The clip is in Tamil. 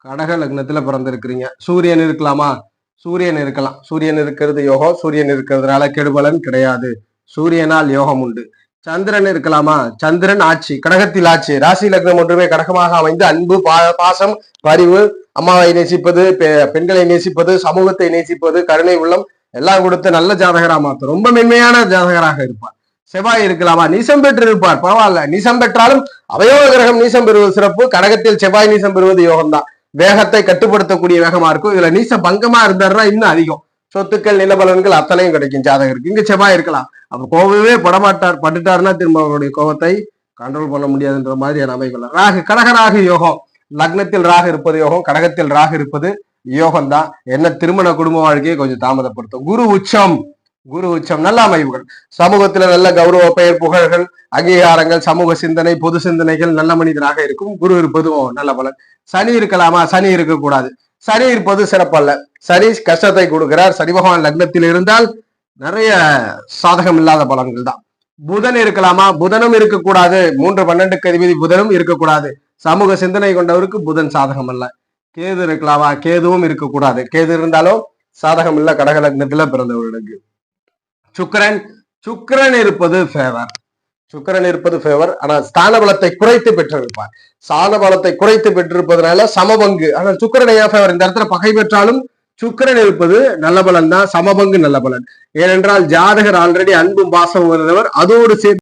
கடக லக்னத்துல பிறந்திருக்கிறீங்க. சூரியன் இருக்கலாமா? சூரியன் இருக்கலாம். சூரியன் இருக்கிறது யோகம். சூரியன் இருக்கிறதுனால கெடுபலன் கிடையாது. சூரியனால் யோகம் உண்டு. சந்திரன் இருக்கலாமா? சந்திரன் ஆட்சி, கடகத்தில் ஆட்சி. ராசி லக்னம் ஒன்றுமே கடகமாக அமைந்து அன்பு, பாசம், பரிவு, அம்மாவை நேசிப்பது, பெண்களை நேசிப்பது, சமூகத்தை நேசிப்பது, கருணை உள்ளம் எல்லாம் கொடுத்து நல்ல ஜாதகரா மாத்தும். ரொம்ப மென்மையான ஜாதகராக இருப்பார். செவ்வாய் இருக்கலாமா? நீசம் பெற்று இருப்பார். பரவாயில்ல, நீசம் பெற்றாலும் அவயோக கிரகம் நீசம் பெறுவது சிறப்பு. கடகத்தில் செவ்வாய் நீசம் பெறுவது யோகம் தான். வேகத்தை கட்டுப்படுத்தக்கூடிய வேகமா இருக்கும். இதுல நீச பங்கமா இருந்தாருன்னா இன்னும் அதிகம். சொத்துக்கள், நிலபலன்கள் அத்தனையும் கிடைக்கும் ஜாதகருக்கு. இங்க செவ்வாய் இருக்கலாம். அப்ப கோபமே படமாட்டார். பட்டுட்டாருன்னா திரும்ப அவருடைய கோபத்தை கண்ட்ரோல் பண்ண முடியாதுன்ற மாதிரியான அமைப்புல ராகு, கடகராகு யோகம். லக்னத்தில் ராகு இருப்பது யோகம், கடகத்தில் ராகு இருப்பது யோகம் தான். என்ன திருமண குடும்ப வாழ்க்கையை கொஞ்சம் தாமதப்படுத்தும். குரு உச்சம், குரு உச்சம் நல்ல அமைப்புகள். சமூகத்துல நல்ல கௌரவ, பெயர், புகழ்கள், அங்கீகாரங்கள், சமூக சிந்தனை, பொது சிந்தனைகள், நல்ல மனிதனாக இருக்கும். குரு இருப்பதும் நல்ல பலன். சனி இருக்கலாமா? சனி இருக்கக்கூடாது. சனி இருப்பது சிறப்பல்ல. சனி கஷ்டத்தை கொடுக்கிறார். சனி பகவான் லக்னத்தில் இருந்தால் நிறைய சாதகம் இல்லாத பலன்கள் தான். புதன் இருக்கலாமா? புதனும் இருக்கக்கூடாது. 3-12 அதிபதி புதனும் இருக்கக்கூடாது. சமூக சிந்தனை கொண்டவருக்கு புதன் சாதகம் அல்ல. கேது இருக்கலாமா? கேதுவும் இருக்கக்கூடாது. கேது இருந்தாலும் சாதகம் இல்ல கடக லக்னத்துல பிறந்தவர்களுக்கு. சுக்கிரன், சுக்கிரன் இருப்பது ஃபேவர். சுக்கிரன் இருப்பது ஃபேவர். ஆனா ஸ்தான பலத்தை குறைத்து பெற்றிருப்பார். ஸ்தான பலத்தை குறைத்து பெற்றிருப்பதனால சமபங்கு. ஆனால் சுக்கிரன் ஏன் ஃபேவர்? இந்த இடத்துல பகை பெற்றாலும் சுக்கிரன் இருப்பது நல்ல பலன் தான். சமபங்கு நல்ல பலன். ஏனென்றால் ஜாதகர் ஆல்ரெடி அன்பும் பாசம் வருகிறவர். அதோடு சேர்த்து